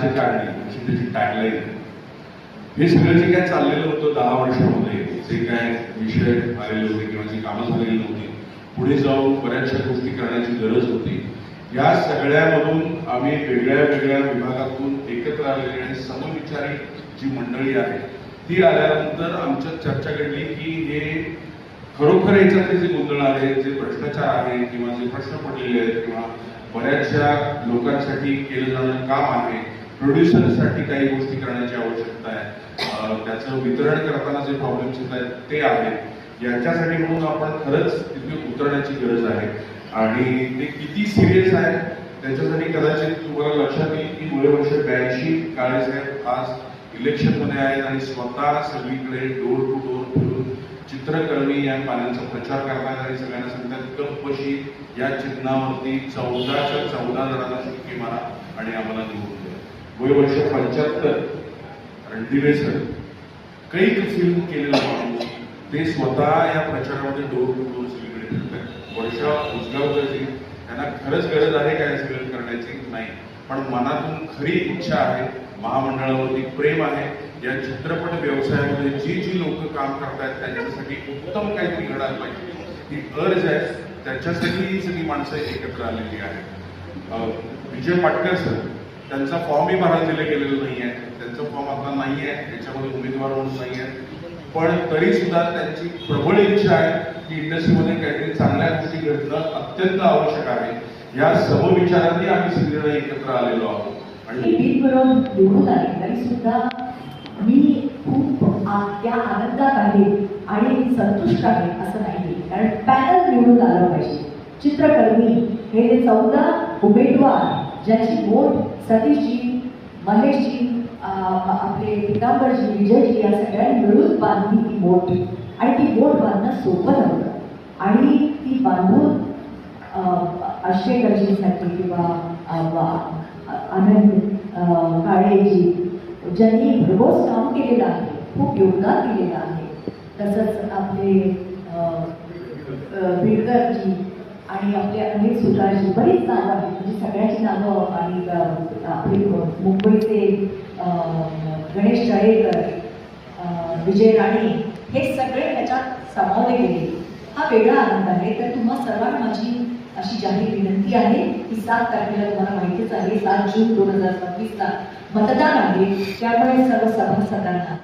राजकारणी अशी त्याची टॅगलाईन आहे. हे सगळं जे काय चाललेलं होतं 10 वर्षामध्ये, जे काय विषय आलेले होते किंवा जी कामं झालेली नव्हती, पुढे जाऊन बऱ्याचशा गोष्टी करण्याची गरज होती. या सगळ्यामधून आम्ही वेगळ्या वेगळ्या विभागातून एकत्र आलेली आणि समविचारी जी मंडळी आहे ती आल्यानंतर आमच्यात चर्चा घडली की हे खरोखर याच्यातले जे गोंधळ आहे, जे भ्रष्टाचार आहे किंवा जे प्रश्न पडलेले आहेत किंवा बऱ्याचशा लोकांसाठी केलं जाणारं काम आहे, प्रोड्युसरसाठी काही गोष्टी करण्याची आवश्यकता आहे, त्याचं वितरण करताना जे प्रॉब्लेम्स येत आहेत ते आहेत, याच्यासाठी म्हणून आपण खरंच तिथे उतरण्याची गरज आहे. आणि ते किती सिरियस आहे त्याच्यासाठी कदाचित तुम्हाला लक्षात येईल की 1982 काळेसाहेब आज इलेक्शनमध्ये आहेत आणि स्वतः सगळीकडे डोर टू डोर फिरून चित्रकर्मी या पानांचा प्रचार करतात आणि सगळ्यांना सांगतात कपशी या चिन्हावरती 14च्या 14 जणांना शिक्के मारा आणि आम्हाला निवडून द्या. 1975 रणदिवे सर कैक फिल्म केलेला माणूस ते स्वतः या प्रचारामध्ये डोर टू डोर सगळीकडे फिरतात. वर्षा उजगावकरजी त्यांना खरंच गरज आहे काय सगळं करण्याची नाही, पण मनातून खरी इच्छा आहे, महामंडळावरती प्रेम आहे, या चित्रपट व्यवसायामध्ये जी जी लोक काम करतायत त्यांच्यासाठी उत्तम काहीतरी घडायला पाहिजे ही अर्ज आहे. त्याच्यासाठी ही सगळी माणसं एकत्र आलेली आहेत. विजय पाटकर सर त्यांचा फॉर्मही भरायला दिले गेलेला नाही आहे, त्यांचा फॉर्म आता नाही आहे, त्याच्यामध्ये उमेदवार म्हणून नाही आहे, पण तरी सुद्धा त्यांची प्रबळ इच्छा आहे की इंडस्ट्रीमध्ये काहीतरी चांगल्या गोष्टी घडणं अत्यंत आवश्यक आहे. या समविचारांनी आम्ही सगळेजण एकत्र आलेलो आहोत. आणि निवडून आले तरी सुद्धा मी खूप त्या आनंदात आहे आणि संतुष्ट आहे असं नाही, कारण पॅनल निवडून आलं पाहिजे. चित्रकर्मी हे 14 उमेदवार ज्याची वोट सतीशजी, महेशजी, आपले पितांबरजी, विजयजी या सगळ्यांनी मिळून बांधली ती वोट, आणि ती वोट बांधणं सोपं नव्हतं आणि ती बांधून आष्टेकरजींसाठी किंवा आनंद काळेजी ज्यांनी भरघोस काम केलेलं आहे, खूप योगदान दिलेलं आहे, तसंच आपले बिडकरजी आणि आपले अनिल सुतारजी, बरीच नावं आहेत, म्हणजे सगळ्यांची नावं, आणि आपले मुंबईचे गणेश तळेकर, विजय राणे, हे सगळे त्याच्यात सामावले गेले. हा वेगळा आनंद आहे. तर तुम्हा सर्वांना माझी अशी जाहीर विनंती आहे की 7 तारखेला तुम्हाला माहितीच आहे 7 जून 2026ला मतदान आहे, त्यामुळे सर्व सभासदांना